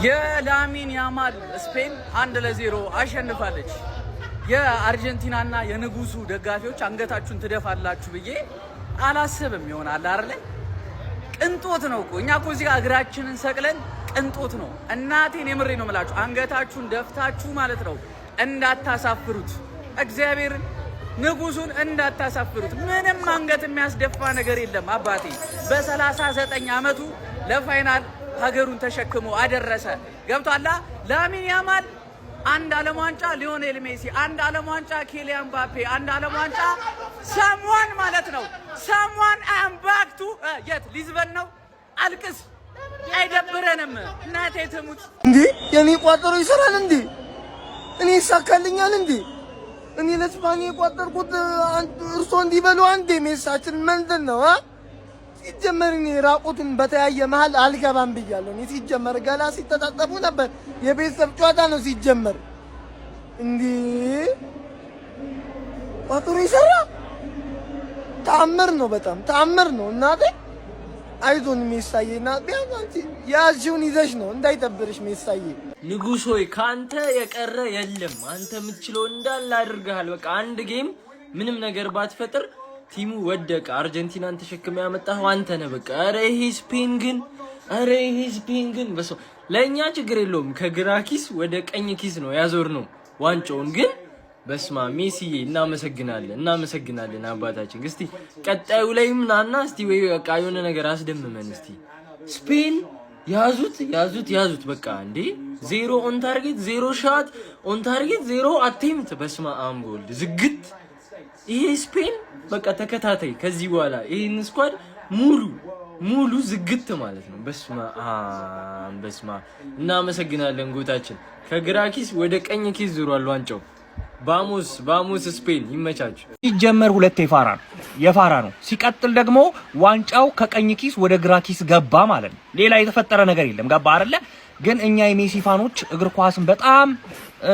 የላሚን ያማል ስፔን 1-0 አሸንፋለች። የአርጀንቲናና የንጉሱ ደጋፊዎች አንገታችሁን ትደፋላችሁ ብዬ አላስብም። ይሆናል አይደል? ቅንጦት ነው እኮ እኛ እኮ እዚህ ጋር እግራችንን ሰቅለን ቅንጦት ነው። እናቴን የምሬ ነው የምላችሁ። አንገታችሁን ደፍታችሁ ማለት ነው እንዳታሳፍሩት፣ እግዚአብሔርን ንጉሱን እንዳታሳፍሩት። ምንም አንገት የሚያስደፋ ነገር የለም። አባቴ በ39 ዓመቱ ለፋይናል ሀገሩን ተሸክሞ አደረሰ። ገብቷላ? ላሚን ያማል 1 ዓለም ዋንጫ፣ ሊዮኔል ሜሲ 1 ዓለም ዋንጫ፣ ኪሊያን ምባፔ 1 ዓለም ዋንጫ። ሰምዋን ማለት ነው ሰምዋን አም ባክ ቱ የት ሊዝበን ነው። አልቅስ አይደብረንም። እናቴ ትሙት እንዴ! የኔ ቋጠሮ ይሰራል እንዴ? እኔ ይሳካልኛል እንዴ? እኔ ለስፓኒ የቋጠርኩት እርሶ እንዲበሉ አንዴ ሜሳችን ምንድን ነው? ሲጀመር እኔ ራቁቱን በተያየ መሀል አልገባም ብያለሁ። እኔ ሲጀመር ገላ ሲተጣጠፉ ነበር። የቤተሰብ ጨዋታ ነው ሲጀመር። እንዴ ቋጠሮ ይሰራ ተአምር ነው፣ በጣም ተአምር ነው። እናቴ አይዞን ሜሳዬ፣ እና ቢያንስ አንቺ ያዝሽውን ይዘሽ ነው እንዳይጠብርሽ ሜሳዬ። ንጉስ ሆይ ካንተ የቀረ የለም። አንተ የምትችለው እንዳለ አድርገሃል። በቃ አንድ ጌም ምንም ነገር ባትፈጥር ቲሙ ወደቀ። አርጀንቲናን ተሸክመ ያመጣው አንተ ነህ። በቃ አረ ይሄ ስፔን ግን በሰው ለኛ ችግር የለውም። ከግራ ኪስ ወደ ቀኝ ኪስ ነው ያዞር ነው ዋንጫውን። ግን በስማ ሜሲዬ እናመሰግናለን አባታችን። እስቲ ቀጣዩ ላይ ምናና እስቲ ወይ በቃ የሆነ ነገር አስደምመን እስቲ። ስፔን ያዙት በቃ እንዴ 0 ኦን ታርጌት 0 ሻት ኦን ታርጌት 0 አቴምፕት። በስማ አምቦልድ ዝግት ይሄ ስፔን በቃ ተከታታይ ከዚህ በኋላ ይሄን ስኳድ ሙሉ ዝግት ማለት ነው። በስማ እናመሰግናለን ጎታችን። ከግራ ኪስ ወደ ቀኝ ኪስ ዙሯል ዋንጫው። ባሙስ ስፔን ይመቻችሁ። ሲጀመር 2 የፋራ ነው። ሲቀጥል ደግሞ ዋንጫው ከቀኝ ኪስ ወደ ግራ ኪስ ገባ ማለት ነው። ሌላ የተፈጠረ ነገር የለም። ገባ አይደለ? ግን እኛ የሜሲ ፋኖች እግር ኳስን በጣም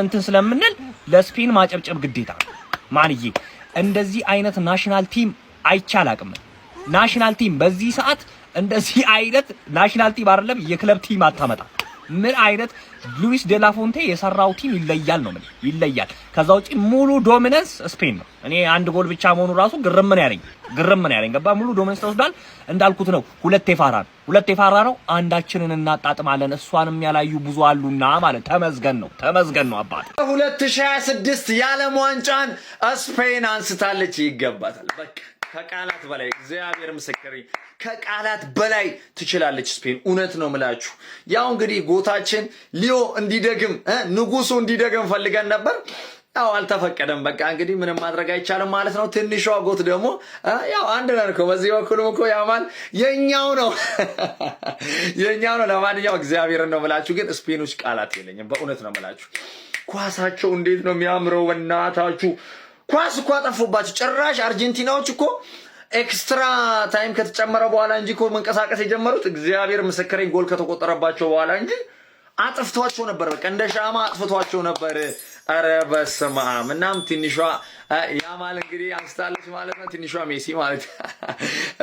እንትን ስለምንል ለስፔን ማጨብጨብ ግዴታ ማንዬ። እንደዚህ አይነት ናሽናል ቲም አይቻላቅም። ናሽናል ቲም በዚህ ሰዓት እንደዚህ አይነት ናሽናል ቲም አይደለም የክለብ ቲም አታመጣ። ምን አይነት ሉዊስ ዴላፎንቴ የሰራው ቲም ይለያል ነው ይለያል። ከዛ ውጪ ሙሉ ዶሚናንስ ስፔን ነው። እኔ አንድ ጎል ብቻ መሆኑ ራሱ ግርም ነው ያለኝ። ገባ? ሙሉ ዶሚናንስ ተወስዷል። እንዳልኩት ነው 2 የፋራ ነው። አንዳችንን እናጣጥማለን። እሷንም ያላዩ ብዙ አሉና ማለት ተመዝገን ነው አባት። 2026 የዓለም ዋንጫን ስፔን አንስታለች። ይገባታል። በቃ ከቃላት በላይ እግዚአብሔር ምስክሬ፣ ከቃላት በላይ ትችላለች ስፔን። እውነት ነው ምላችሁ። ያው እንግዲህ ጎታችን ሊዮ እንዲደግም ንጉሱ እንዲደግም ፈልገን ነበር። ያው አልተፈቀደም። በቃ እንግዲህ ምንም ማድረግ አይቻልም ማለት ነው። ትንሿ ጎት ደግሞ ያው አንድ ነን እኮ በዚህ በኩልም እኮ ያማል የኛው ነው። ለማንኛውም እግዚአብሔርን ነው ምላችሁ። ግን ስፔኖች ቃላት የለኝም። በእውነት ነው ምላችሁ። ኳሳቸው እንዴት ነው የሚያምረው! በእናታችሁ ኳስ እኮ አጠፉባችሁ። ጭራሽ አርጀንቲናዎች እኮ ኤክስትራ ታይም ከተጨመረ በኋላ እንጂ እኮ መንቀሳቀስ የጀመሩት እግዚአብሔር ምስክሬን ጎል ከተቆጠረባቸው በኋላ እንጂ አጥፍቷቸው ነበር። በቃ እንደ ሻማ አጥፍቷቸው ነበር። አረ በስመ አብ። እናም ትንሿ ያማል እንግዲህ አንስታለች ማለት ነው። ትንሿ ሜሲ ማለት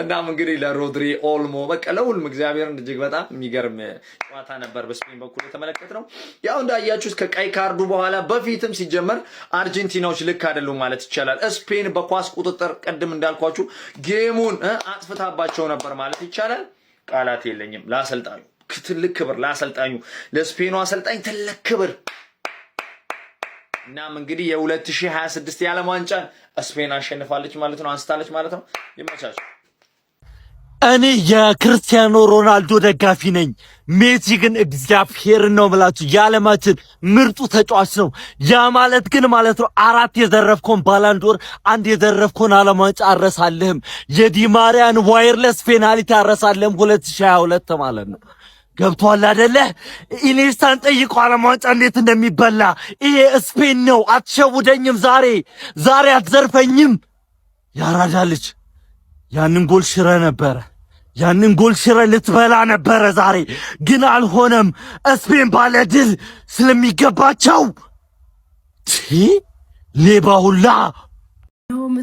እናም እንግዲህ ለሮድሪ ኦልሞ በቃ ለሁሉም እግዚአብሔርን እጅግ በጣም የሚገርም ጨዋታ ነበር በስፔን በኩል የተመለከትነው። ያው እንዳያችሁት ከቀይ ካርዱ በኋላ በፊትም ሲጀመር አርጀንቲናዎች ልክ አይደሉም ማለት ይቻላል። ስፔን በኳስ ቁጥጥር ቅድም እንዳልኳችሁ ጌሙን አጥፍታባቸው ነበር ማለት ይቻላል። ቃላት የለኝም ለአሰልጣኙ። ትልቅ ክብር ለአሰልጣኙ፣ ለስፔኑ አሰልጣኝ ትልቅ ክብር። እናም እንግዲህ የ2026 የዓለም ዋንጫን ስፔን አሸንፋለች ማለት ነው፣ አንስታለች ማለት ነው። ይመቻችሁ። እኔ የክርስቲያኖ ሮናልዶ ደጋፊ ነኝ። ሜሲ ግን እግዚአብሔር ነው ብላችሁ የዓለማችን ምርጡ ተጫዋች ነው። ያ ማለት ግን ማለት ነው 4 የዘረፍከውን ባላንዶር 1 የዘረፍከውን ዓለም ዋንጫ አረሳለህም። የዲማሪያን ዋየርለስ ፔናልቲ አረሳለህም 2022 ማለት ነው። ገብቷል አይደለ? ኢኔስታን ጠይቀው ዓለም ዋንጫ እንዴት እንደሚበላ። ይሄ ስፔን ነው። አትሸውደኝም። ዛሬ አትዘርፈኝም። ያራዳልች ያንን ጎል ሽረ ነበረ። ያንን ጎል ሽረ ልትበላ ነበረ ዛሬ ግን አልሆነም። ስፔን ባለ ድል ስለሚገባቸው ሌባ ሁላ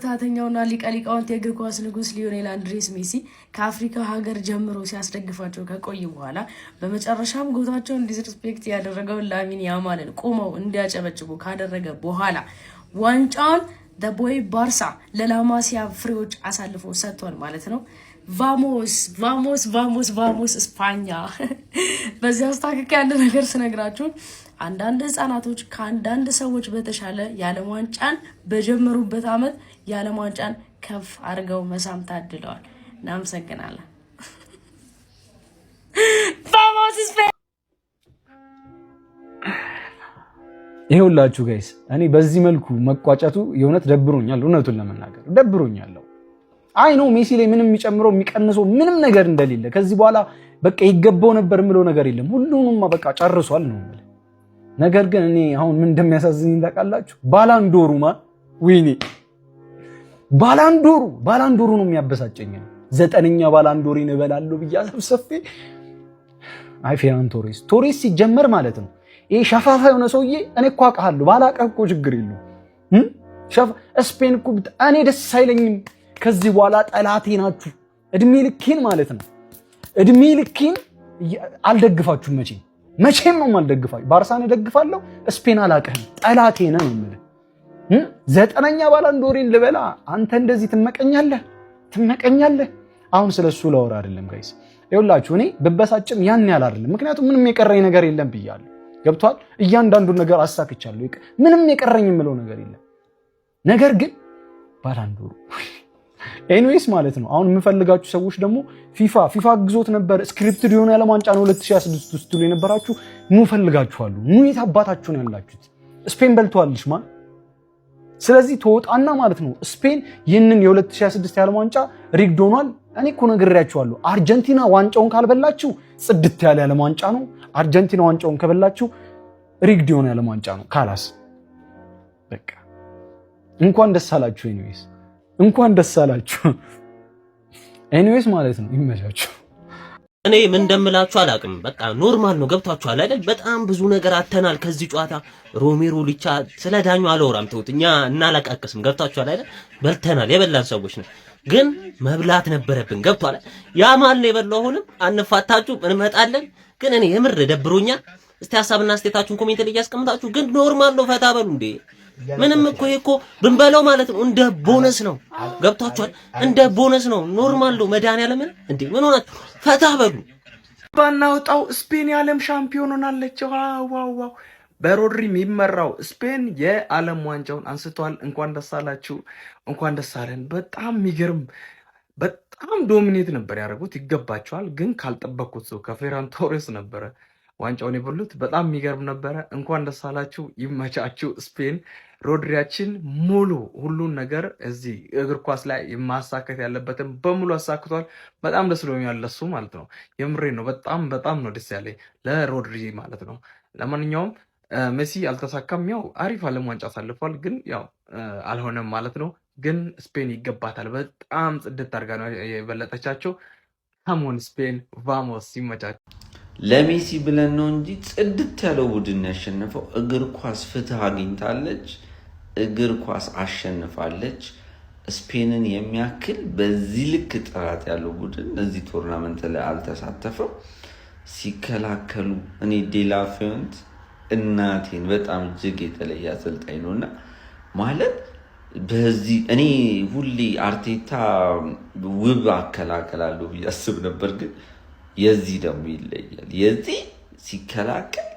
መበታተኛውና ሊቀሊቃውንት የእግር ኳስ ንጉስ ሊዮኔል አንድሬስ ሜሲ ከአፍሪካ ሀገር ጀምሮ ሲያስደግፋቸው ከቆዩ በኋላ በመጨረሻም ጎታቸውን ዲስሪስፔክት ያደረገው ላሚን ያማልን ቆመው እንዲያጨበጭቡ ካደረገ በኋላ ዋንጫውን ቦይ ባርሳ ለላማሲያ ፍሬዎች አሳልፎ ሰጥቷል ማለት ነው። ቫሞስ ቫሞስ ቫሞስ ቫሞስ እስፓኛ። በዚህ አስተካክል ያለ ነገር ስነግራችሁ አንዳንድ ህፃናቶች ከአንዳንድ ሰዎች በተሻለ የዓለም ዋንጫን በጀመሩበት አመት የዓለም ዋንጫን ከፍ አድርገው መሳም ታድለዋል። እናመሰግናለን። ቫሞስ እስፓኛ። ይኸውላችሁ ጋይስ እኔ በዚህ መልኩ መቋጨቱ የእውነት ደብሮኛል። እውነቱን ለመናገር ደብሮኛል። አይ ነው ሜሲ ላይ ምንም የሚጨምረው የሚቀንሰው ምንም ነገር እንደሌለ ከዚህ በኋላ በቃ ይገባው ነበር የምለው ነገር የለም። ሁሉንም በቃ ጨርሷል ነው ማለት። ነገር ግን እኔ አሁን ምን እንደሚያሳዝኝ ታውቃላችሁ? ባላንዶሩማ ወይኔ ባላንዶሩ ነው የሚያበሳጨኝ። 9ኛ ባላንዶሪን እበላለሁ ብዬ አሰብሰፌ አይ ፌራን ቶሬስ ሲጀመር ማለት ነው ይሄ ሸፋፋ የሆነ ሰውዬ እኔ እኮ አውቃለሁ። ባላውቅህ እኮ ችግር የለውም። ስፔን እኮ እኔ ደስ አይለኝም። ከዚህ በኋላ ጠላቴ ናችሁ እድሜ ልኬን ማለት ነው። እድሜ ልኬን አልደግፋችሁም። መቼም ነው የማልደግፋችሁ። ባርሳን እደግፋለሁ፣ ስፔን አላውቅህም። ጠላቴ ነህ ነው የምልህ። 9ኛ ባላንዶሪን ልበላ አንተ እንደዚህ ትመቀኛለህ። አሁን ስለሱ ላወራ አይደለም ጋይስ። ይኸውላችሁ እኔ ብበሳጭም ያን ያህል አይደለም። ምክንያቱም ምንም የቀረኝ ነገር የለም ብያለሁ። ገብቷል? እያንዳንዱን ነገር አሳክቻለሁ። ምንም የቀረኝ የምለው ነገር የለም። ነገር ግን ባላንዶሩ ኤኒዌይስ ማለት ነው። አሁን የምፈልጋችሁ ሰዎች ደግሞ ፊፋ ግዞት ነበር ስክሪፕትድ የሆነ የዓለም ዋንጫ ነው 2026 ውስጥ ትሉ የነበራችሁ ኑ ፈልጋችኋለሁ። ኑ የት አባታችሁ ነው ያላችሁት? ስፔን በልቷልሽ ማን? ስለዚህ ተወጣና ማለት ነው ስፔን ይህንን የ2026 የዓለም ዋንጫ ሪግድ ሆኗል። እኔ እኮ ነግሬያችኋለሁ። አርጀንቲና ዋንጫውን ካልበላችሁ ጽድት ያለ የዓለም ዋንጫ ነው። አርጀንቲና ዋንጫውን ከበላችሁ ሪግድ የሆነ የዓለም ዋንጫ ነው። ካላስ በቃ እንኳን ደስ አላችሁ። እንኳን ደስ አላችሁ። ኤኒዌይስ ማለት ነው ይመቻችሁ። እኔ ምን እንደምላችሁ አላውቅም። በቃ ኖርማል ነው። ገብቷችኋል አይደል? በጣም ብዙ ነገር አተናል ከዚህ ጨዋታ። ሮሜሮ ሊቻ ስለ ዳኙ አላወራም። ተውት፣ እኛ እናላቃቅስም። ገብቷችኋል አይደል? በልተናል፣ የበላን ሰዎች ነው። ግን መብላት ነበረብን። ገብቷል። ያ ማን ነው የበላው? አሁንም አንፋታችሁ እንመጣለን። ግን እኔ የምር ደብሮኛል። እስቲ ሐሳብና አስተያየታችሁን ኮሜንት ላይ ያስቀምጣችሁ። ግን ኖርማል ነው። ፈታ በሉ እንዴ። ምንም እኮ ብንበላው ማለት ነው እንደ ቦነስ ነው። ገብቷችኋል? እንደ ቦነስ ነው። ኖርማል ነው። መድኃኒዓለም እንዴ ምን ሆናችሁ? ፈታ በሉ። ባናውጣው ስፔን የዓለም ሻምፒዮን ሆናለች። ዋው! በሮድሪ የሚመራው ስፔን የዓለም ዋንጫውን አንስቷል። እንኳን ደስ አላችሁ፣ እንኳን ደስ አለን። በጣም የሚገርም በጣም ዶሚኔት ነበር ያደረጉት። ይገባቸዋል። ግን ካልጠበቅኩት ሰው ከፌራን ቶሬስ ነበረ ዋንጫውን የበሉት። በጣም የሚገርም ነበረ። እንኳን ደስ አላችሁ፣ ይመቻችሁ። ስፔን ሮድሪያችን ሙሉ ሁሉን ነገር እዚህ እግር ኳስ ላይ ማሳከት ያለበትን በሙሉ አሳክቷል። በጣም ደስ ብሎኛል ለሱ ማለት ነው። የምሬ ነው። በጣም ነው ደስ ያለኝ ለሮድሪ ማለት ነው። ለማንኛውም ሜሲ አልተሳካም። ያው አሪፍ ዓለም ዋንጫ አሳልፏል፣ ግን ያው አልሆነም ማለት ነው። ግን ስፔን ይገባታል። በጣም ጽድት አድርጋ ነው የበለጠቻቸው። ካሞን ስፔን ቫሞስ፣ ይመቻቸው። ለሜሲ ብለን ነው እንጂ ጽድት ያለው ቡድን ያሸነፈው። እግር ኳስ ፍትህ አግኝታለች። እግር ኳስ አሸንፋለች። ስፔንን የሚያክል በዚህ ልክ ጥራት ያለው ቡድን እዚህ ቶርናመንት ላይ አልተሳተፈም። ሲከላከሉ እኔ ዴላፊዮንት እናቴን በጣም እጅግ የተለየ አሰልጣኝ ነውና ማለት በዚህ እኔ ሁሌ አርቴታ ውብ አከላከላለሁ ብዬ አስብ ነበር፣ ግን የዚህ ደግሞ ይለያል። የዚህ ሲከላከል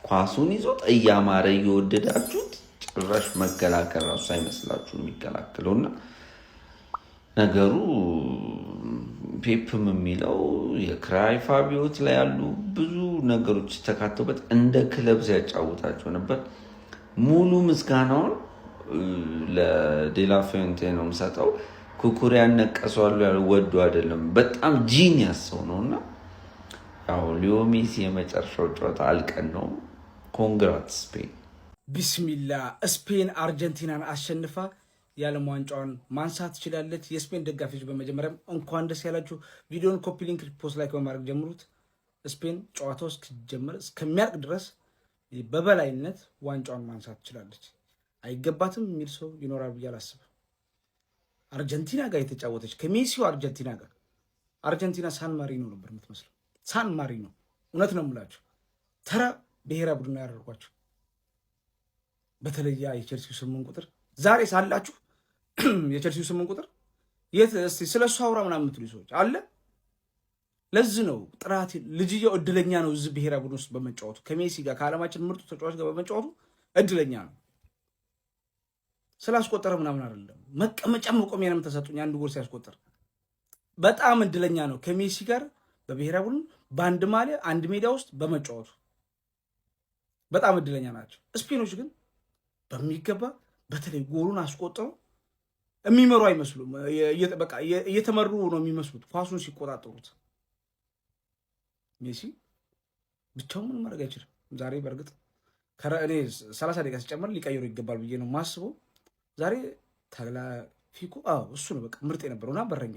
ኳሱን ይዞት እያማረ እየወደዳችሁት ጭራሽ መከላከል ራሱ አይመስላችሁ የሚከላከለውና ነገሩ ፔፕም የሚለው የክራይፍ አብዮት ላይ ያሉ ብዙ ነገሮች ተካተውበት እንደ ክለብ ሲያጫውታቸው ነበር። ሙሉ ምስጋናውን ለዴላፊዮንቴ ነው የምሰጠው። ኩኩሪያን ነቀሷሉ ያለው ወዶ አይደለም፣ በጣም ጂኒየስ ሰው ነውና ያው ሊዮ ሜሲ የመጨረሻው ጨዋታ አልቀን ነው። ኮንግራት ስፔን። ቢስሚላ ስፔን አርጀንቲናን አሸንፋ የዓለም ዋንጫውን ማንሳት ትችላለች። የስፔን ደጋፊዎች በመጀመሪያም እንኳን ደስ ያላችሁ። ቪዲዮን ኮፒ ሊንክ፣ ፖስት ላይ በማድረግ ጀምሩት። ስፔን ጨዋታው እስኪጀምር እስከሚያልቅ ድረስ በበላይነት ዋንጫውን ማንሳት ትችላለች። አይገባትም የሚል ሰው ይኖራል ብዬ አላስብም። አርጀንቲና ጋር የተጫወተች ከሜሲው አርጀንቲና ሳን ማሪኖ ነበር የምትመስለው። ሳን ማሪኖ እውነት ነው የምላችሁ። ተራ ብሔራዊ ቡድን ያደርጓቸው። በተለይ የቼልሲው 8 ቁጥር ዛሬ ሳላችሁ የቼልሲው 8 ቁጥር የት እስቲ ስለሱ አውራ ምናምን የምትሉ ሰዎች አለ። ለዚህ ነው ጥራት ልጅየው እድለኛ ነው እዚህ ብሔራዊ ቡድን ውስጥ በመጫወቱ ከሜሲ ጋር ከዓለማችን ምርጡ ተጫዋች ጋር በመጫወቱ እድለኛ ነው። ስላስቆጠረ ምናምን አይደለም። መቀመጫ መቆሚያንም ተሰጡኝ አንድ ጎል ሲያስቆጠር በጣም እድለኛ ነው ከሜሲ ጋር በብሔራዊ ቡድን በአንድ ማሊያ አንድ ሜዳ ውስጥ በመጫወቱ በጣም እድለኛ ናቸው። ስፔኖች ግን በሚገባ በተለይ ጎሉን አስቆጥረው የሚመሩ አይመስሉም። በቃ እየተመሩ ነው የሚመስሉት ኳሱን ሲቆጣጠሩት። ሜሲ ብቻውን ምንም ማድረግ አይችልም። ዛሬ በእርግጥ እኔ 30 ደቂቃ ሲጨመር ሊቀይሩ ይገባል ብዬ ነው ማስበው። ዛሬ ታግላፊኮ እሱ ነው በቃ ምርጥ የነበረውና በረኛ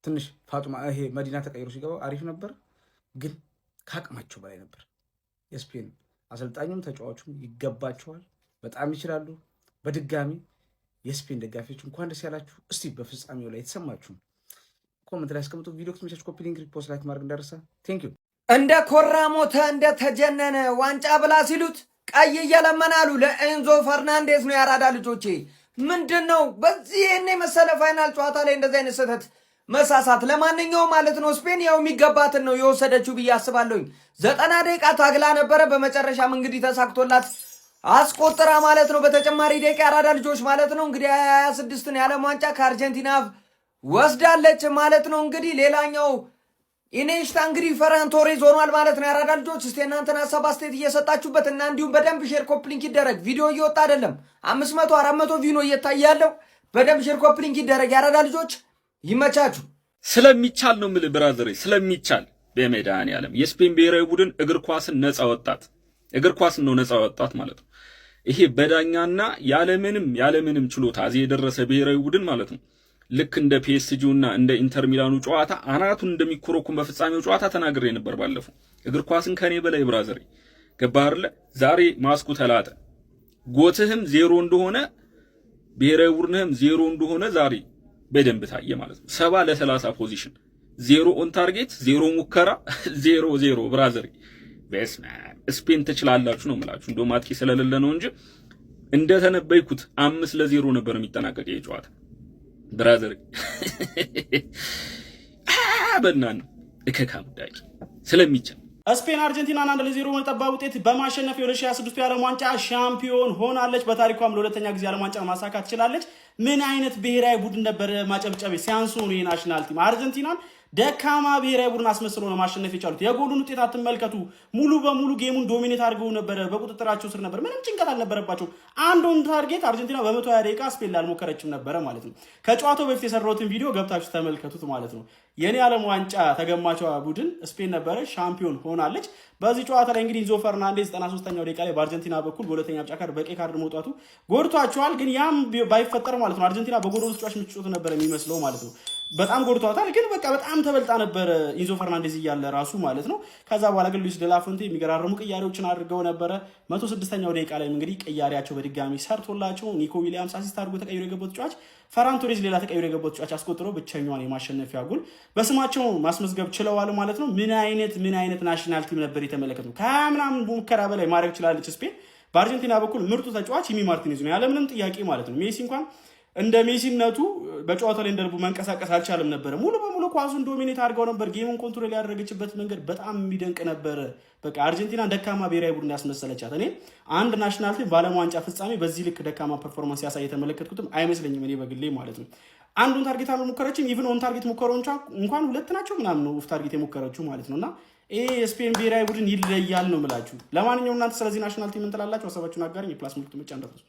ትንሽ ፋጡማ ይሄ መዲና ተቀይሮ ሲገባ አሪፍ ነበር፣ ግን ካቅማቸው በላይ ነበር። የስፔን አሰልጣኙም ተጫዋቹም ይገባቸዋል፣ በጣም ይችላሉ። በድጋሚ የስፔን ደጋፊዎች እንኳን ደስ ያላችሁ። እስቲ በፍጻሜው ላይ የተሰማችሁን ኮሜንት ላይ አስቀምጡ። ቪዲዮ ከተመቻችሁ ኮፒ ሊንክ፣ ሪፖስት፣ ላይክ ማድረግ እንዳይረሳ። ቴንክ ዩ። እንደ ኮራ ሞተ እንደ ተጀነነ ዋንጫ ብላ ሲሉት ቀይ እየለመናሉ ለኤንዞ ፈርናንዴዝ ነው። ያራዳ ልጆቼ ምንድነው በዚህ ይሄን መሰለ ፋይናል ጨዋታ ላይ እንደዚህ አይነት ስህተት መሳሳት? ለማንኛውም ማለት ነው ስፔን ያው የሚገባትን ነው የወሰደችው ብዬ አስባለሁኝ። 90 ደቂቃ ታግላ ነበረ። በመጨረሻም እንግዲህ ተሳክቶላት አስቆጥራ ማለት ነው። በተጨማሪ ደቂቃ ያራዳ ልጆች ማለት ነው እንግዲህ 26ን የዓለም ዋንጫ ከአርጀንቲና ወስዳለች ማለት ነው። እንግዲህ ሌላኛው ኢኔሽታ እንግዲህ ፈራን ቶሬዝ ሆኗል ማለት ነው። ያራዳ ልጆች እስቲ እናንተን ሀሳብ አስተያየት እየሰጣችሁበት እና እንዲሁም በደንብ ሼር ኮፕሊንክ ይደረግ። ቪዲዮ እየወጣ አይደለም 500 400 ቪዲዮ እየታየ ያለው በደንብ ሼር ኮፕሊንክ ይደረግ። ያራዳ ልጆች ይመቻችሁ። ስለሚቻል ነው የምልህ ብራዘር፣ ስለሚቻል በመድኃኒዓለም የስፔን ብሔራዊ ቡድን እግር ኳስን ነፃ ወጣት፣ እግር ኳስን ነው ነፃ ወጣት ማለት ነው። ይሄ በዳኛና ያለምንም ችሎታ እዚህ የደረሰ ብሔራዊ ቡድን ማለት ነው። ልክ እንደ ፒኤስጂው እና እንደ ኢንተር ሚላኑ ጨዋታ አናቱን እንደሚኮረኩም በፍጻሜው ጨዋታ ተናግሬ ነበር ባለፈው። እግር ኳስን ከኔ በላይ ብራዘር ገባህ አይደለ? ዛሬ ማስኩ ተላጠ። ጎትህም ዜሮ እንደሆነ ብሔራዊ ቡድንህም ዜሮ እንደሆነ ዛሬ በደንብ ታየ ማለት ነው። 70 ለ30 ፖዚሽን፣ 0 ኦን ታርጌት፣ 0 ሙከራ፣ 0 ብራዘር። በስመ አብ ስፔን ትችላላችሁ ነው የምላችሁ። እንደውም አጥቂ ስለሌለ ነው እንጂ እንደተነበይኩት 5-0 ነበር የሚጠናቀቅ ይሄ ጨዋታ ብራዘር። በእናትህ እከካም ዳቂ ስለሚቻል ስፔን አርጀንቲናን 1-0 በጠባብ ውጤት በማሸነፍ የ2026 የዓለም ዋንጫ ሻምፒዮን ሆናለች። በታሪኳም ለሁለተኛ ጊዜ ዓለም ዋንጫ ማሳካት ትችላለች። ምን አይነት ብሔራዊ ቡድን ነበር! ማጨብጨቤ ሲያንሱ ነው የናሽናል ቲም አርጀንቲናን ደካማ ብሔራዊ ቡድን አስመስሎ ነው ማሸነፍ የቻሉት። የጎሉን ውጤት አትመልከቱ። ሙሉ በሙሉ ጌሙን ዶሚኔት አድርገው ነበር፣ በቁጥጥራቸው ስር ነበር። ምንም ጭንቀት አልነበረባቸው። አንዱን ታርጌት አርጀንቲና በ120 ደቂቃ ስፔን ላልሞከረችም ነበረ ማለት ነው። ከጨዋታው በፊት የሰራሁትን ቪዲዮ ገብታችሁ ተመልከቱት ማለት ነው። የኔ ዓለም ዋንጫ ተገማቿ ቡድን ስፔን ነበረ፣ ሻምፒዮን ሆናለች። በዚህ ጨዋታ ላይ እንግዲህ ኢንዞ ፈርናንዴዝ 93ኛው ደቂቃ ላይ በአርጀንቲና በኩል በሁለተኛ ቢጫ ካርድ በቀይ ካርድ መውጣቱ ጎድቷቸዋል። ግን ያም ባይፈጠር ማለት ነው አርጀንቲና በጎል ተጫዋች ምትጮት ነበር የሚመስለው ማለት ነው። በጣም ጎድቷታል። ግን በቃ በጣም ተበልጣ ነበር ኢንዞ ፈርናንዴዝ እያለ ራሱ ማለት ነው። ከዛ በኋላ ግን ሉዊስ ደላፎንቴ የሚገራርሙ ቅያሬዎችን አድርገው ነበረ። 106ኛው ደቂቃ ላይ እንግዲህ ቅያሬያቸው በድጋሚ ሰርቶላቸው ኒኮ ዊሊያምስ አሲስት አድርጎ ተቀይሮ የገባው ተጫዋች ፈራን ቶሬዝ ሌላ ተቀይሮ የገባው ተጫዋች አስቆጥሮ ብቸኛዋን የማሸነፊያ ጎል በስማቸው ማስመዝገብ ችለዋል ማለት ነው። ምን አይነት ናሽናል ቲም ነበር የተመለከተው። ከምናምን ሙከራ በላይ ማድረግ ችላለች ስፔን። በአርጀንቲና በኩል ምርጡ ተጫዋች ኢሚ ማርቲኔዝ ነው ያለምንም ጥያቄ ማለት ነው። ሜሲ እንኳን እንደ ሜሲነቱ በጨዋታው ላይ እንደልቡ መንቀሳቀስ አልቻለም ነበር። ሙሉ በሙሉ ኳሱን ዶሚኔት አድርገው ነበር። ጌሙን ኮንትሮል ያደረገችበት መንገድ በጣም የሚደንቅ ነበር። በቃ አርጀንቲና ደካማ ብሔራዊ ቡድን ያስመሰለቻት። እኔ አንድ ናሽናል ቲም በዓለም ዋንጫ ፍጻሜ በዚህ ልክ ደካማ ፐርፎርማንስ ያሳይ የተመለከትኩትም አይመስለኝም እኔ በግሌ ማለት ነው። አንዱን ታርጌት አልሞከረችም። ኢቭን ኦን ታርጌት ሙከራዎቿ እንኳን 2 ናቸው ምናምን ነው ኦፍ ታርጌት የሞከረችው ማለት ነውና ይሄ የስፔን ብሔራዊ ቡድን ይለያል ነው የምላችሁ። ለማንኛውም እናንተ ስለዚህ ናሽናል ቲም እንጥላላችሁ ሀሳባችሁን አጋሩኝ። የፕላስ ምልክት መጫን እንዳትረሱ።